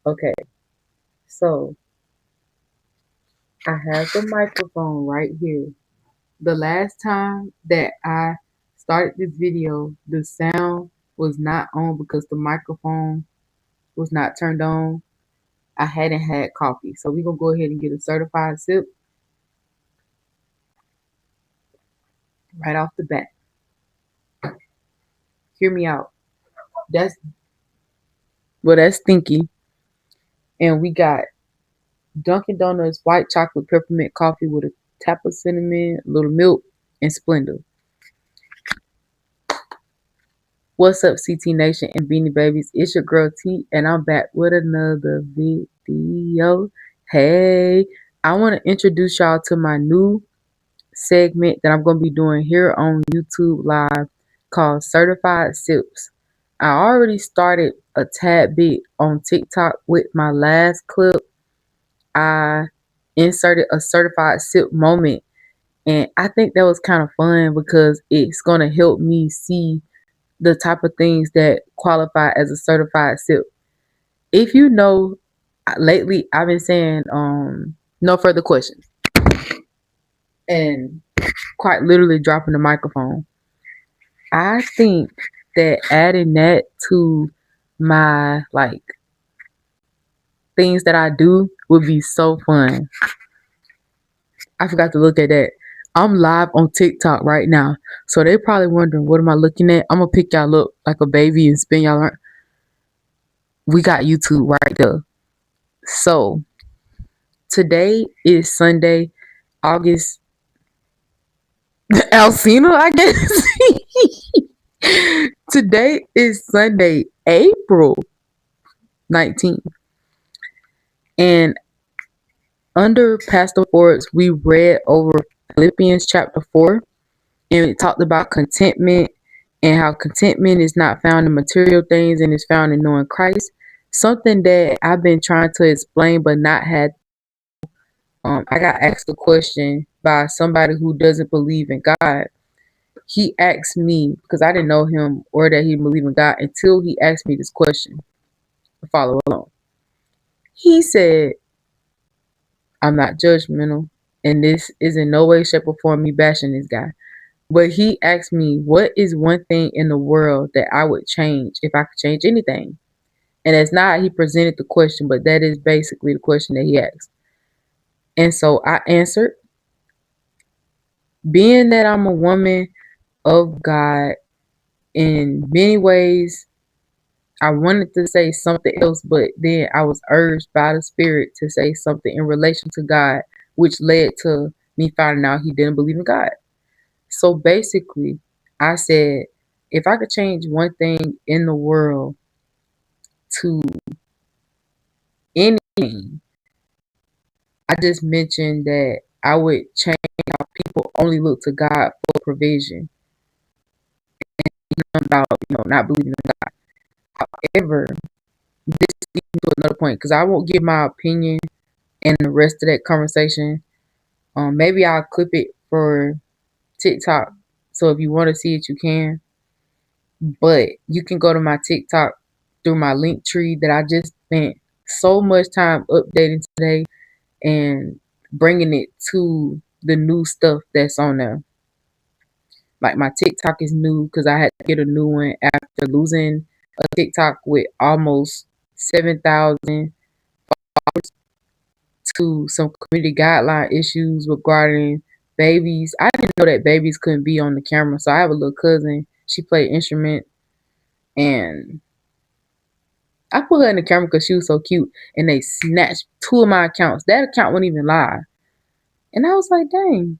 Okay, so I have the microphone right here. The last time that I started this video, the sound was not on because the microphone was not turned on. I hadn't had coffee. So we're going to go ahead and get a certified sip right off the bat. Hear me out. That's stinky. And we got Dunkin' Donuts white chocolate peppermint coffee with a tap of cinnamon, a little milk, and Splenda. What's up, CT Nation and Beanie Babies? It's your girl T, and I'm back with another video. Hey, I want to introduce y'all to my new segment that I'm going to be doing here on YouTube Live called Certified SIPS. I already started a tad bit on TikTok with my last clip. I inserted a certified SIP moment, and I think that was kind of fun because it's going to help me see the type of things that qualify as a certified SIP. If you know, lately I've been saying no further questions and quite literally dropping the microphone. I think that adding that to my things that I do would be so fun. I forgot to look at that. I'm live on TikTok right now. So they probably wondering what am I looking at? I'm gonna pick y'all up like a baby and spin y'all around. We got YouTube right there. So today is Sunday, August Alcina, I guess. Today is Sunday, April 19th. And under Pastor Ford's, we read over Philippians chapter 4, and it talked about contentment and how contentment is not found in material things and is found in knowing Christ. Something that I've been trying to explain but not had. I got asked a question by somebody who doesn't believe in God. He asked me, because I didn't know him or that he believed in God until he asked me this question. Follow along. He said, I'm not judgmental, and this is in no way, shape, or form me bashing this guy. But he asked me, what is one thing in the world that I would change if I could change anything? And that's not how he presented the question, but that is basically the question that he asked. And so I answered, being that I'm a woman of God, in many ways, I wanted to say something else, but then I was urged by the Spirit to say something in relation to God, which led to me finding out he didn't believe in God. So basically, I said, if I could change one thing in the world to anything, I just mentioned that I would change how people only look to God for provision and about not believing in God. However, this leads me to another point because I won't give my opinion and the rest of that conversation. Maybe I'll clip it for TikTok. So if you want to see it, you can. But you can go to my TikTok through my link tree that I just spent so much time updating today and bringing it to the new stuff that's on there. Like my TikTok is new because I had to get a new one after losing a TikTok with almost 7,000 to some community guideline issues regarding babies. I didn't know that babies couldn't be on the camera. So I have a little cousin. She played instrument, and I put her in the camera because she was so cute. And they snatched 2 of my accounts. That account wasn't even live. And I was like, dang.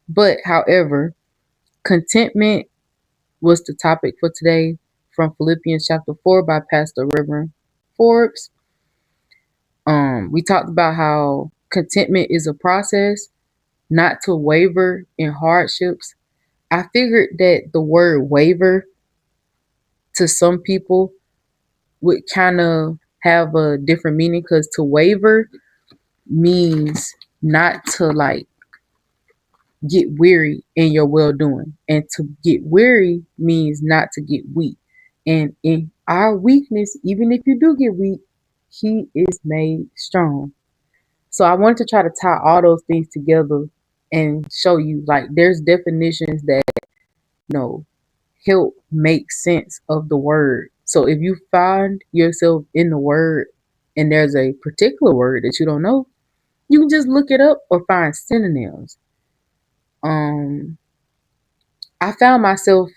But however, contentment was the topic for today from Philippians chapter 4 by Pastor Reverend Forbes. We talked about how contentment is a process, not to waver in hardships. I figured that the word waver to some people would kind of have a different meaning because to waver means not to get weary in your well doing, and to get weary means not to get weak. And in our weakness, even if you do get weak, he is made strong. So I wanted to try to tie all those things together and show you like there's definitions that help make sense of the word. So if you find yourself in the word and there's a particular word that you don't know, you can just look it up or find synonyms. Um I found myself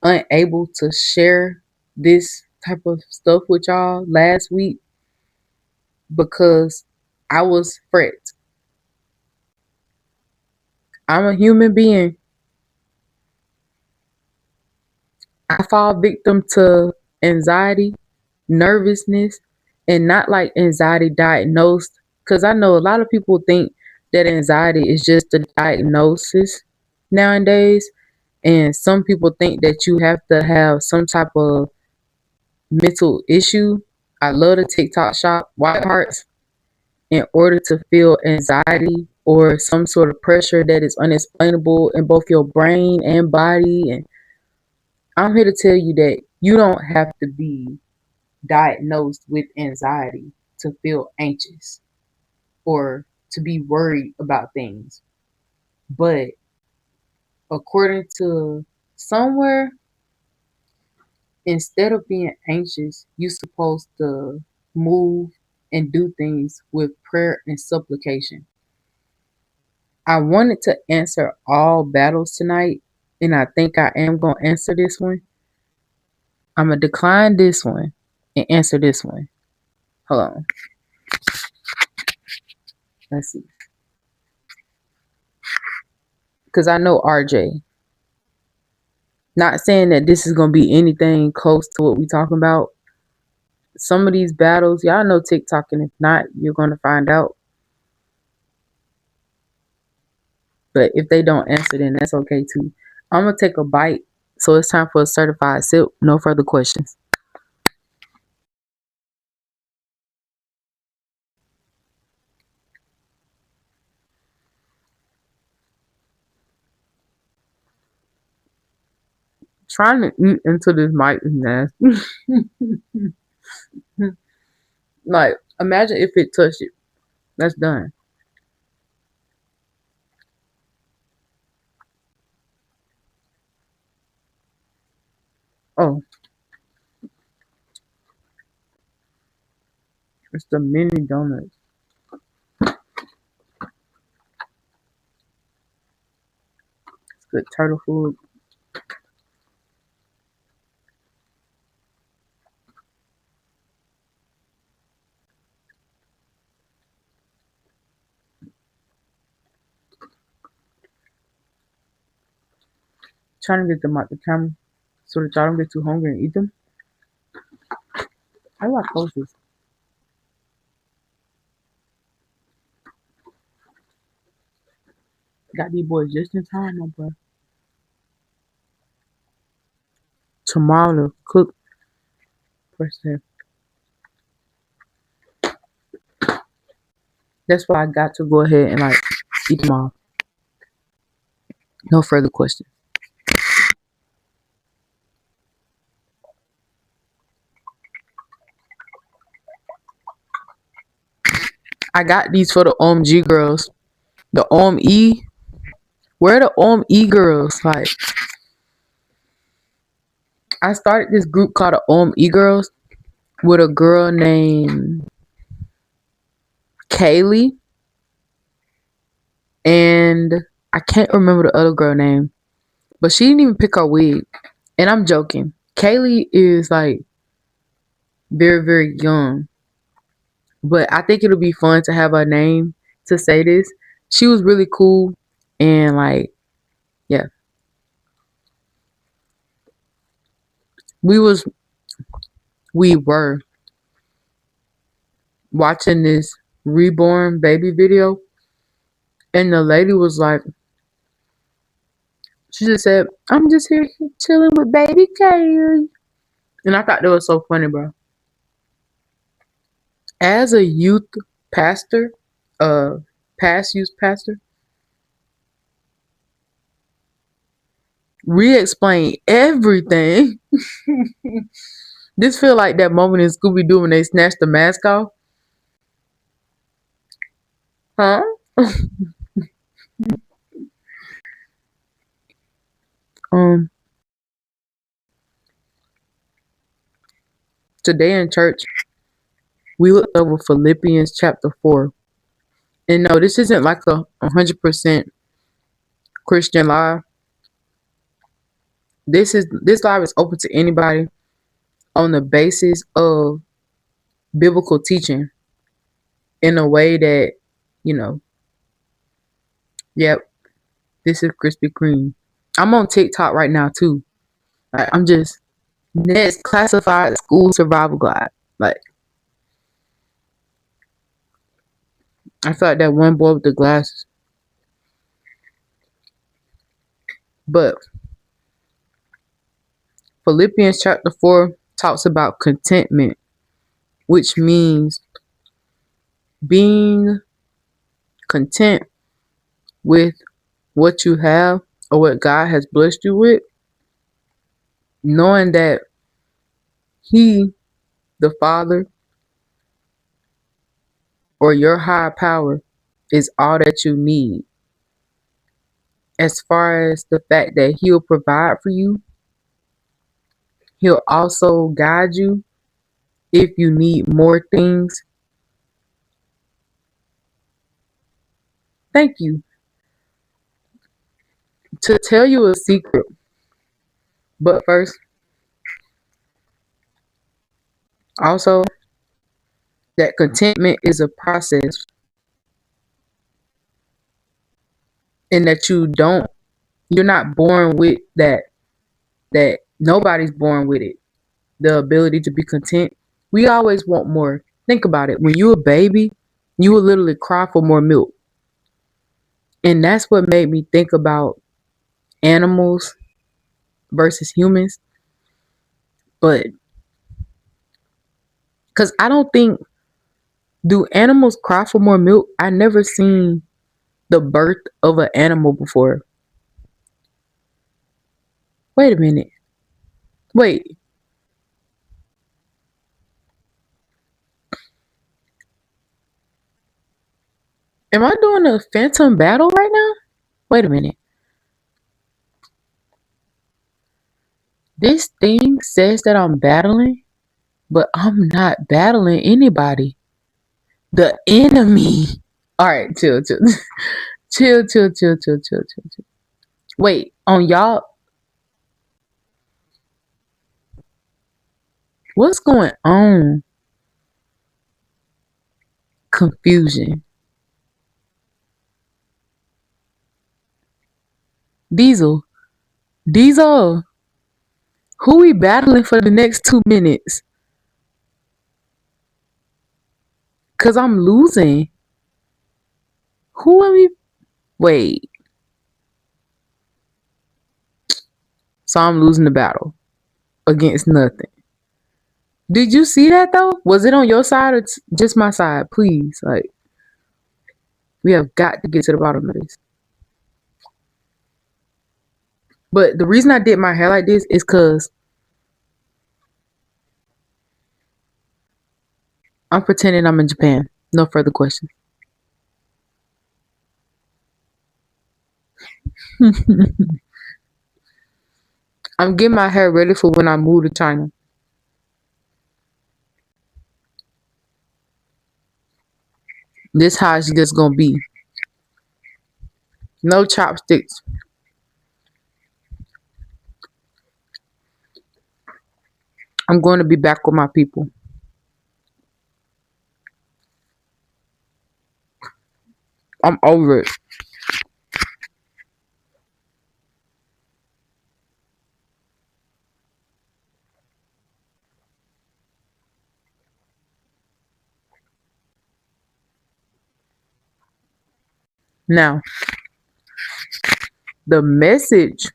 unable to share this type of stuff with y'all last week because I was fret. I'm a human being. I fall victim to anxiety, nervousness, and not like anxiety diagnosed. Because I know a lot of people think that anxiety is just a diagnosis nowadays. And some people think that you have to have some type of mental issue. I love the TikTok shop, White Hearts, in order to feel anxiety or some sort of pressure that is unexplainable in both your brain and body. And I'm here to tell you that you don't have to be diagnosed with anxiety to feel anxious or to be worried about things. But according to somewhere, instead of being anxious, you're supposed to move and do things with prayer and supplication. I wanted to answer all battles tonight, and I think I am going to answer this one. I'm going to decline this one and answer this one. Hold on. Let's see. Because I know RJ. Not saying that this is going to be anything close to what we talking about. Some of these battles, y'all know TikTok, and if not, you're going to find out. But if they don't answer, then that's okay too. I'm going to take a bite. So it's time for a certified sip. No further questions. Trying to eat into this mic is nasty. Like, imagine if it touched it. That's done. Oh, it's the mini donuts. It's good turtle food. Trying to get them out the camera so that y'all don't get too hungry and eat them. I like closest. Got these boys just in time, my boy. Tomorrow to cook. First half. That's why I got to go ahead and like eat them all. No further questions. I got these for the OMG girls. The OME. Where are the OME girls? Like, I started this group called the OME girls with a girl named Kaylee. And I can't remember the other girl name. But she didn't even pick her wig. And I'm joking. Kaylee is like very, very young. But I think it'll be fun to have her name to say this. She was really cool. And like, yeah. We were watching this reborn baby video. And the lady was like, she just said, I'm just here chilling with baby Kaylee. And I thought that was so funny, bro. As a youth pastor, past youth pastor, re-explain everything This feel like that moment in Scooby Doo when they snatched the mask off. Huh? Um, Today in church, we looked over Philippians chapter 4. And no, this isn't like a 100% Christian live. This live is open to anybody on the basis of biblical teaching in a way that, you know, yep, this is Krispy Kreme. I'm on TikTok right now too. Like, I'm just next classified school survival guide. Like, I feel like that one boy with the glasses. But Philippians chapter 4 talks about contentment, which means being content with what you have or what God has blessed you with, knowing that He, the Father, or your higher power is all that you need. As far as the fact that He'll provide for you, He'll also guide you if you need more things. Thank you. To tell you a secret, but first, also, that contentment is a process and that you're not born with that nobody's born with it. The ability to be content. We always want more. Think about it. When you're a baby, you will literally cry for more milk. And that's what made me think about animals versus humans. But because I don't think, do animals cry for more milk? I never seen the birth of an animal before. Wait a minute. Wait. Am I doing a phantom battle right now? Wait a minute. This thing says that I'm battling, but I'm not battling anybody. The enemy. All right, chill, chill. Chill, chill, chill, chill, chill, chill, chill. Wait, on y'all, what's going on? Confusion. Diesel. Diesel. Who we battling for the next 2 minutes? Cause I'm losing. Who are we? Wait. So I'm losing the battle against nothing. Did you see that though? Was it on your side or just my side? Please, like, we have got to get to the bottom of this. But the reason I did my hair like this is because I'm pretending I'm in Japan. No further questions. I'm getting my hair ready for when I move to China. This how it's just gonna be. No chopsticks. I'm going to be back with my people. I'm over it. Now, the message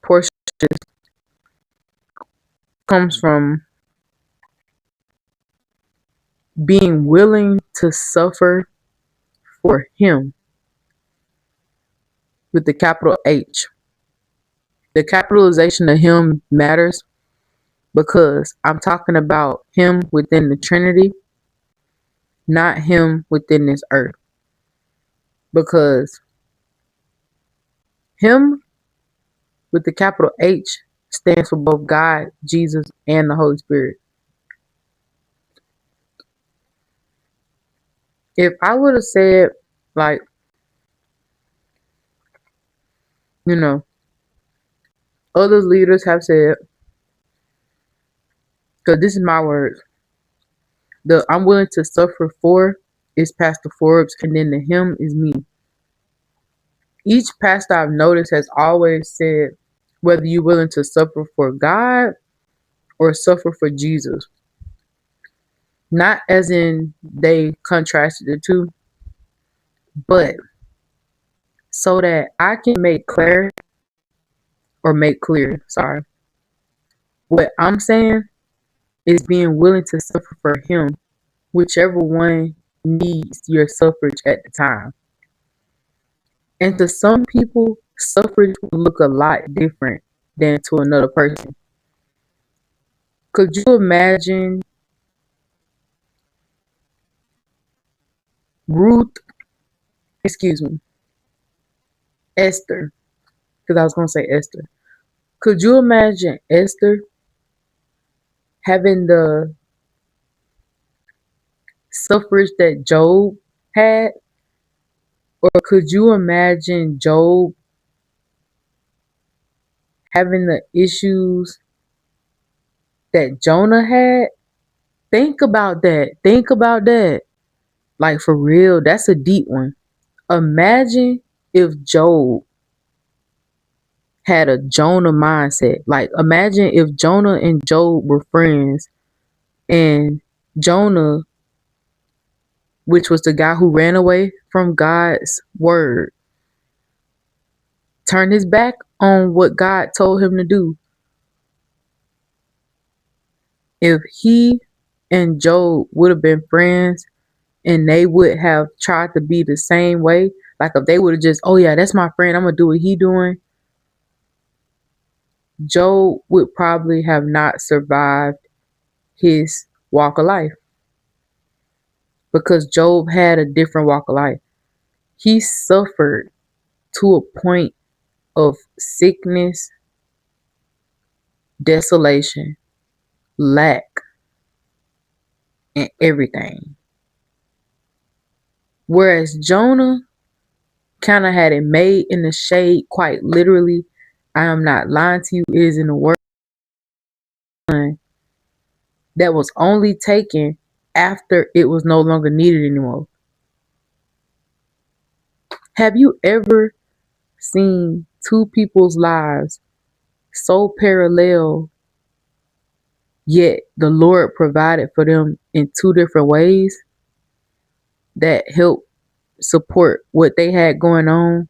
portion comes from being willing to suffer for Him with the capital H. The capitalization of Him matters because I'm talking about him within the Trinity, not him within this earth. Because him with the capital H stands for both God, Jesus, and the Holy Spirit. If I would have said, like, you know, other leaders have said, because this is my words, the I'm willing to suffer for is Pastor Forbes, and then the him is me. Each pastor I've noticed has always said, whether you're willing to suffer for God or suffer for Jesus. Not as in they contrasted the two, but so that I can make clear, sorry. What I'm saying is being willing to suffer for him, whichever one needs your suffrage at the time. And to some people, suffrage will look a lot different than to another person. Could you imagine Esther, because I was going to say Esther. Could you imagine Esther having the suffrage that Job had? Or could you imagine Job having the issues that Jonah had? Think about that. Think about that. Like, for real, that's a deep one. Imagine if Job had a Jonah mindset. Like, imagine if Jonah and Job were friends, and Jonah, which was the guy who ran away from God's word, turned his back on what God told him to do. If he and Job would have been friends and they would have tried to be the same way, like if they would have just, oh yeah, that's my friend, I'm gonna do what he doing, Job would probably have not survived his walk of life, because Job had a different walk of life. He suffered to a point of sickness, desolation, lack, and everything. Whereas Jonah kind of had it made in the shade, quite literally. I am not lying to you. It is in the word that was only taken after it was no longer needed anymore. Have you ever seen two people's lives so parallel, yet the Lord provided for them in two different ways that help support what they had going on?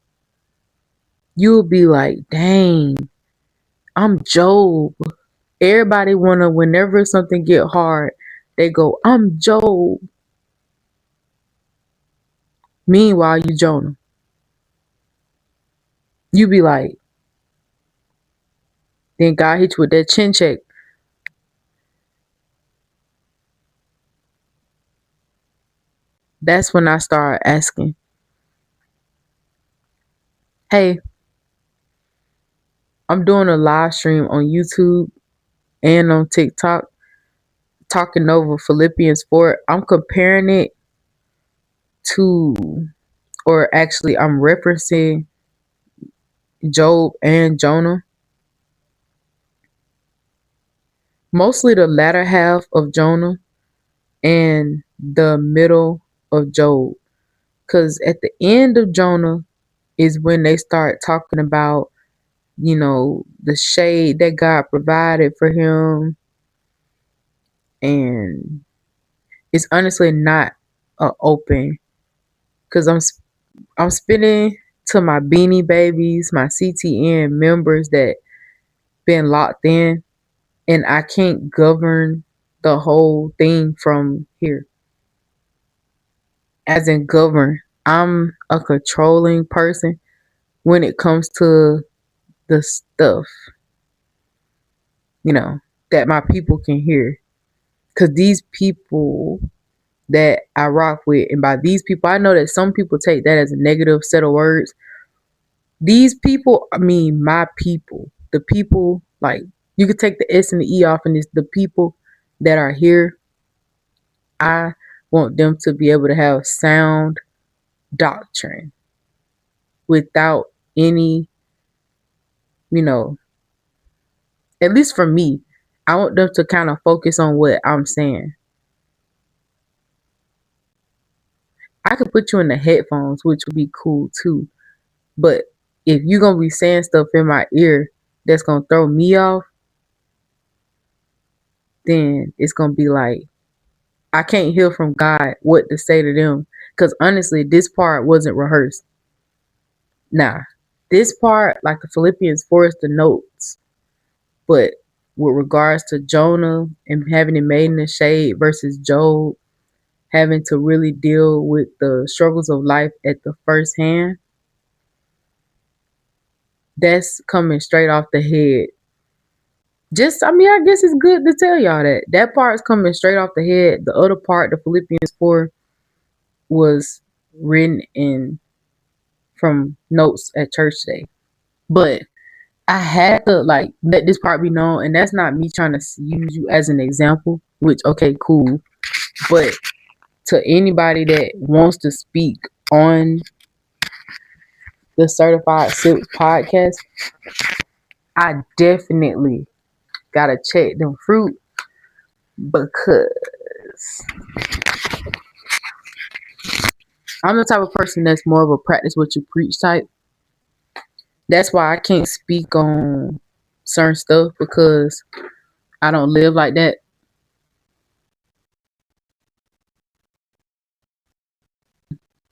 You'll be like, dang, I'm Job. Everybody wanna, whenever something get hard, they go, I'm Job. Meanwhile, you Jonah. You be like, then God hit you with that chin check. That's when I start asking, hey, I'm doing a live stream on YouTube and on TikTok talking over Philippians 4. I'm comparing it to, or actually I'm referencing Job and Jonah. Mostly the latter half of Jonah and the middle of Job. Because at the end of Jonah is when they start talking about, the shade that God provided for him. And it's honestly not open, because I'm spinning to my beanie babies, my CTN members that been locked in, and I can't govern the whole thing from here. As in govern, I'm a controlling person when it comes to the stuff, that my people can hear. Because these people that I rock with, and by these people, I know that some people take that as a negative set of words. These people, I mean, my people, the people, like, you could take the S and the E off, and it's the people that are here. I want them to be able to have sound doctrine without any, you know, at least for me, I want them to kind of focus on what I'm saying. I could put you in the headphones, which would be cool too. But if you're going to be saying stuff in my ear that's going to throw me off, then it's going to be like, I can't hear from God what to say to them. Because honestly, this part wasn't rehearsed. Nah, this part, like the Philippians 4, is the notes. But with regards to Jonah and having it made in the shade versus Job, having to really deal with the struggles of life at the first hand, that's coming straight off the head. I guess it's good to tell y'all that. That part's coming straight off the head. The other part, the Philippians 4, was written in from notes at church today. But I had to like let this part be known, and that's not me trying to use you as an example, which okay, cool. But to anybody that wants to speak on the Certified SIPS podcast, I definitely gotta check them fruit because I'm the type of person that's more of a practice what you preach type. That's why I can't speak on certain stuff because I don't live like that.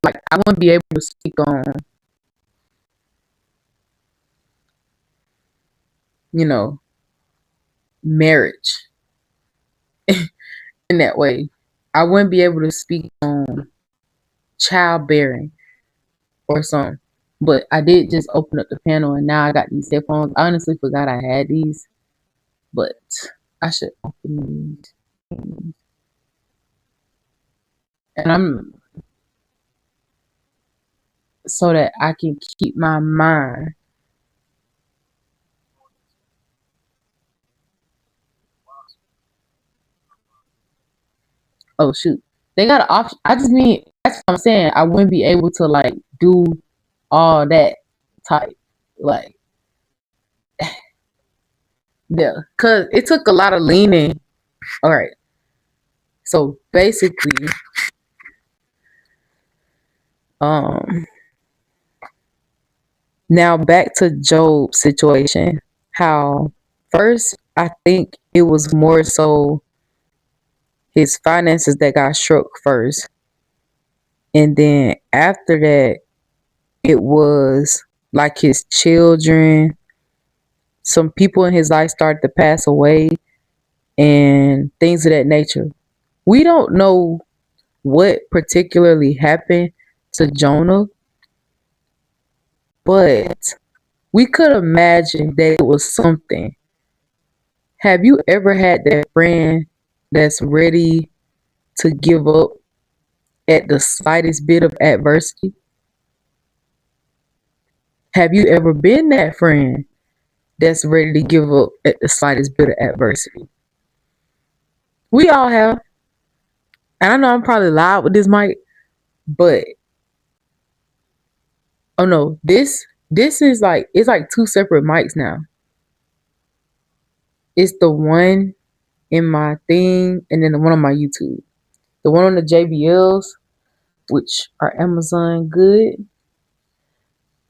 Like I wouldn't be able to speak on, marriage in that way. I wouldn't be able to speak on childbearing or something. But I did just open up the panel and now I got these headphones. I honestly forgot I had these, but I should open these. And I'm so that I can keep my mind. Oh shoot. They got an option. I just mean that's what I'm saying. I wouldn't be able to like do all that type. Like yeah. Cause it took a lot of leaning. Alright. So basically, now back to Job's situation. How first I think it was more so his finances that got struck first. And then after that, it was like his children. Some people in his life started to pass away and things of that nature. We don't know what particularly happened to Jonah, but we could imagine that it was something. Have you ever had that friend that's ready to give up at the slightest bit of adversity? Have you ever been that friend that's ready to give up at the slightest bit of adversity? We all have. And I know I'm probably loud with this mic, but oh no, this is like it's like two separate mics now. It's the one in my thing and then the one on my YouTube. The one on the JBLs, which are Amazon good,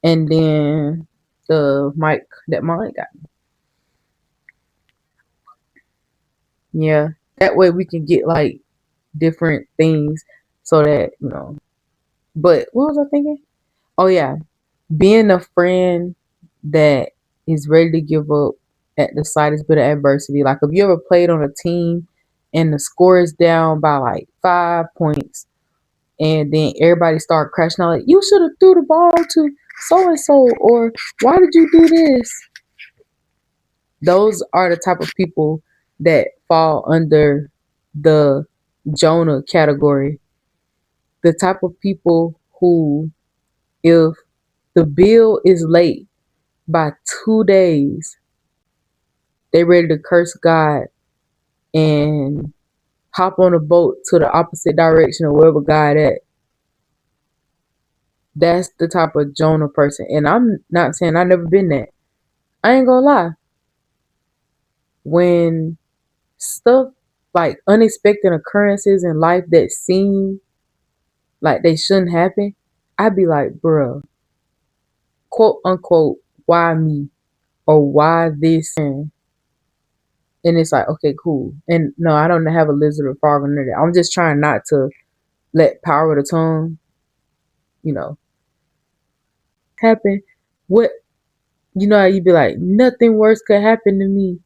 and then the mic that mine got. Yeah, that way we can get like different things so that, But what was I thinking? Oh yeah, being a friend that is ready to give up at the slightest bit of adversity. Like if you ever played on a team and the score is down by like 5 points and then everybody start crashing out like you should have threw the ball to so and so or why did you do this? Those are the type of people that fall under the Jonah category. The type of people who, if the bill is late by 2 days, they ready to curse God and hop on a boat to the opposite direction of wherever God at. That's the type of Jonah person. And I'm not saying I've never been that. I ain't gonna lie. When stuff like unexpected occurrences in life that seem like they shouldn't happen, I'd be like, bruh, quote unquote, why me? Or why this? And it's like, okay, cool. And no, I don't have a lizard or frog or none of that. I'm just trying not to let power of the tongue, you know, happen. What, how you be like, nothing worse could happen to me.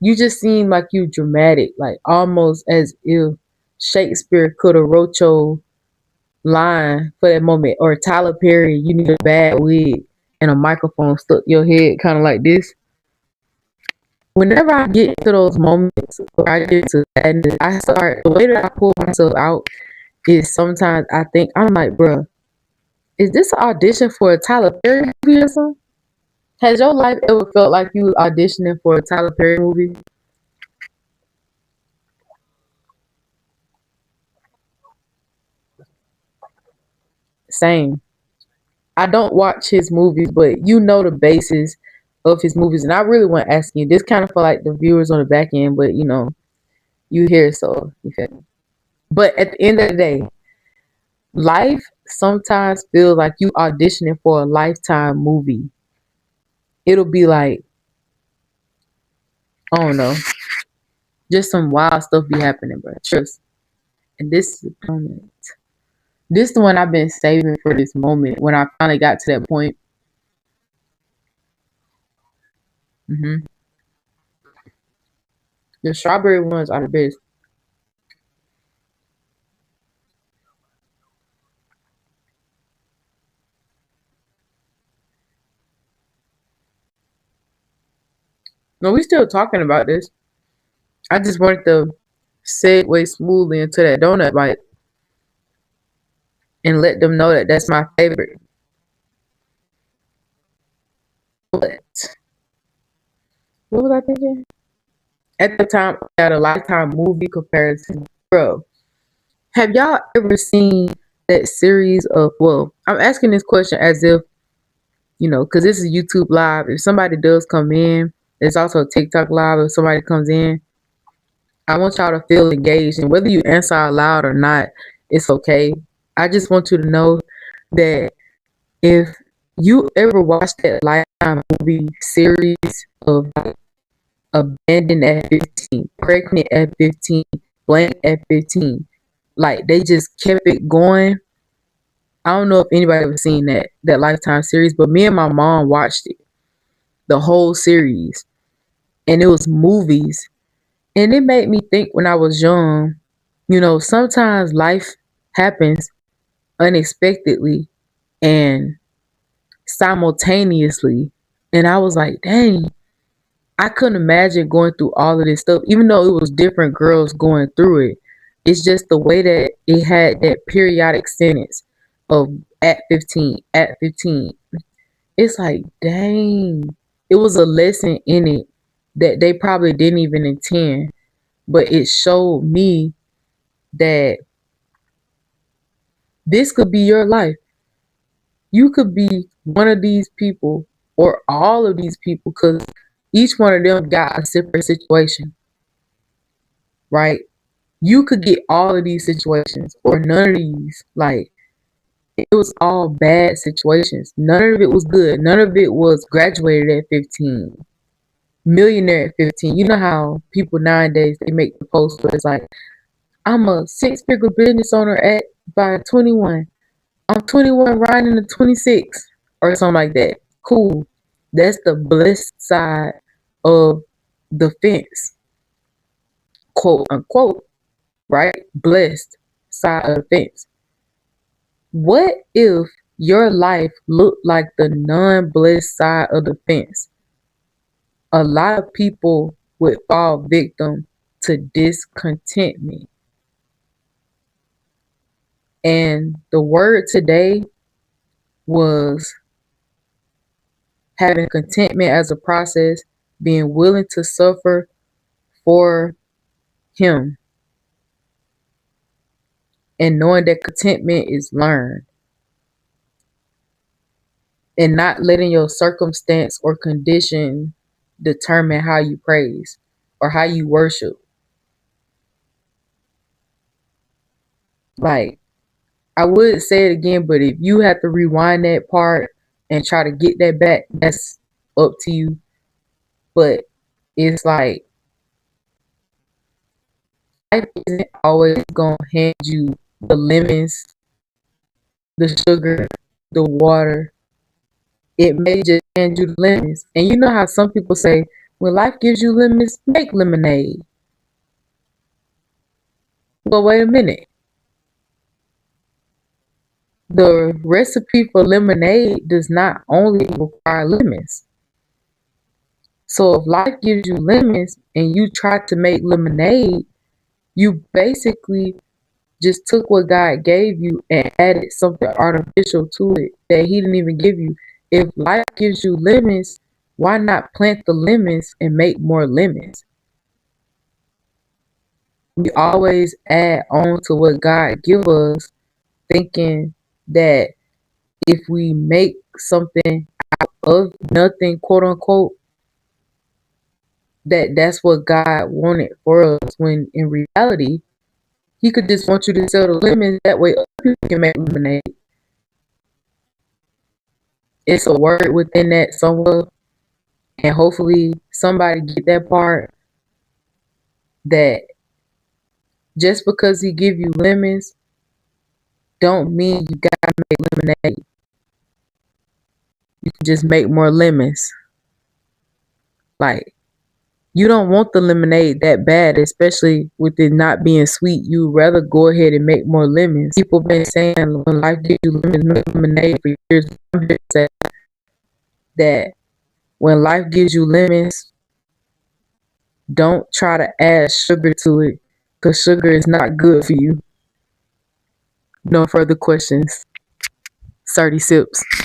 You just seem like you dramatic, like almost as if Shakespeare could have wrote your line for that moment. Or Tyler Perry, you need a bad wig and a microphone stuck to your head, kind of like this. Whenever I get to those moments where I get to sadness, the way that I pull myself out is sometimes I think, I'm like, bruh, is this an audition for a Tyler Perry movie or something? Has your life ever felt like you auditioning for a Tyler Perry movie? Same. I don't watch his movies, but you know the basis of his movies. And I really want to ask you, this kind of for like the viewers on the back end, but you hear, so you feel me. But at the end of the day, life sometimes feels like you auditioning for a Lifetime movie. It'll be like, I don't know, just some wild stuff be happening, bro. Trust. And this is the moment. This is the one I've been saving for this moment when I finally got to that point. The strawberry ones are the best. No, we still talking about this. I just wanted to segue smoothly into that donut bite and let them know that that's my favorite. But what was I thinking? At the time, I had a Lifetime movie comparison. Bro, have y'all ever seen that series of, well, I'm asking this question as if, because this is YouTube Live. If somebody does come in, there's also TikTok Live. If somebody comes in, I want y'all to feel engaged. And whether you answer out loud or not, it's okay. I just want you to know that if you ever watched that Lifetime movie series of like, Abandoned at 15, Pregnant at 15, Blank at 15, like they just kept it going. I don't know if anybody ever seen that Lifetime series, but me and my mom watched it, the whole series, and it was movies, and it made me think when I was young. Sometimes life happens unexpectedly and simultaneously, and I was like, dang, I couldn't imagine going through all of this stuff, even though it was different girls going through it. It's just the way that it had that periodic sentence of at 15, at 15. It's like, dang, it was a lesson in it that they probably didn't even intend, but it showed me that this could be your life. You could be one of these people or all of these people because each one of them got a separate situation, right? You could get all of these situations or none of these. Like, it was all bad situations. None of it was good. None of it was graduated at 15, millionaire at 15. You know how people nowadays, they make the post where it's like, I'm a six-figure business owner by 21. I'm 21 riding to 26 or something like that. Cool. That's the blessed side of the fence, quote unquote, right? Blessed side of the fence. What if your life looked like the non-blessed side of the fence? A lot of people would fall victim to discontentment. And the word today was having contentment as a process, being willing to suffer for Him, and knowing that contentment is learned, and not letting your circumstance or condition determine how you praise or how you worship. Like, I would say it again, but if you have to rewind that part and try to get that back, that's up to you. But it's like, life isn't always gonna hand you the lemons, the sugar, the water. It may just hand you the lemons. And you know how some people say, when life gives you lemons, make lemonade. Well, wait a minute. The recipe for lemonade does not only require lemons. So if life gives you lemons and you try to make lemonade, you basically just took what God gave you and added something artificial to it that He didn't even give you. If life gives you lemons, why not plant the lemons and make more lemons? We always add on to what God gives us, thinking that if we make something out of nothing, quote unquote, that's what God wanted for us, when in reality, He could just want you to sell the lemons. That way other people can make lemonade. It's a word within that somewhere, and hopefully somebody get that part, that just because He give you lemons don't mean you gotta make lemonade. You can just make more lemons. Like, you don't want the lemonade that bad, especially with it not being sweet. You'd rather go ahead and make more lemons. People been saying when life gives you lemons, make lemonade for years. I'm here to say that when life gives you lemons, don't try to add sugar to it, because sugar is not good for you. No further questions. 30 sips.